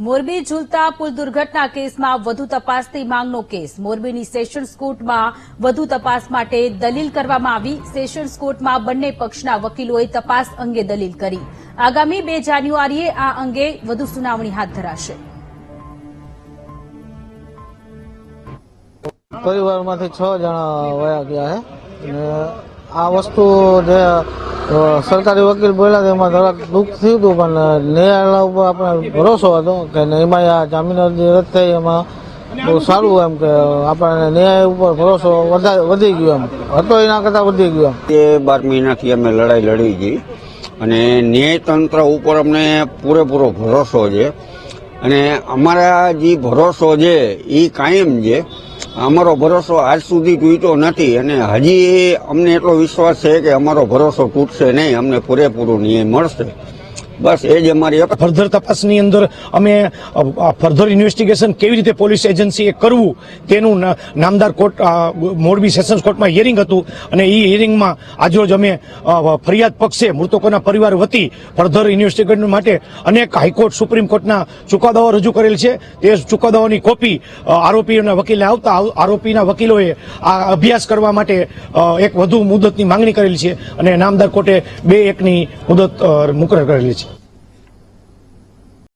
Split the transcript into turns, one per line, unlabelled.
મોરબી ઝૂલતા પુલ દુર્ઘટના કેસમાં વધુ તપાસની માંગનો કેસ। મોરબીની સેશન્સ કોર્ટમાં વધુ તપાસ માટે દલીલ કરવામાં આવી। સેશન્સ કોર્ટમાં બંને પક્ષના વકીલોએ તપાસ અંગે દલીલ કરી। આગામી 2 જાન્યુઆરીએ આ અંગે વધુ સુનાવણી હાથ ધરાશે।
પરિવારમાંથી 6 જણા વયા ગયા છે। આ વસ્તુ જે સરકારી વકીલ બોલ્યા એમાં જરાક દુઃખ થયું હતું, પણ ન્યાયાલય ઉપર આપણે ભરોસો હતો કે એમાં આ જામીન અરજી રદ થઈ એમાં બહુ સારું એમ કે આપણને ન્યાય ઉપર ભરોસો વધી ગયો એમ હતો, એના કરતાં વધી ગયો એમ।
તે 12 મહિનાથી અમે લડાઈ લડી ગઈ અને ન્યાયતંત્ર ઉપર અમને પૂરેપૂરો ભરોસો છે અને અમારા જે ભરોસો છે એ કાયમ છે। અમારો ભરોસો આજ સુધી તૂટ્યો નથી અને હજી અમને એટલો વિશ્વાસ છે કે અમારો ભરોસો તૂટશે નહીં, અમને પૂરેપૂરો ન્યાય મળશે। બસ એ જ અમારી
ફર્ધર તપાસની અંદર અમે ફર્ધર ઇન્વેસ્ટિગેશન કેવી રીતે પોલીસ એજન્સીએ કરવું તેનું નામદાર કોર્ટ મોરબી સેશન્સ કોર્ટમાં હિયરિંગ હતું અને એ હિયરિંગમાં આજરોજ અમે ફરિયાદ પક્ષે મૃતકોના પરિવાર વતી ફર્ધર ઇન્વેસ્ટિગેશન માટે અનેક હાઈકોર્ટ સુપ્રીમ કોર્ટના ચુકાદાઓ રજૂ કરેલ છે। તે ચુકાદાઓની કોપી આરોપીઓના વકીલને આવતા આરોપીના વકીલોએ આ અભ્યાસ કરવા માટે એક વધુ મુદતની માંગણી કરેલી છે અને નામદાર કોર્ટે 2-1ની મુદત મુકરર કરેલી છે।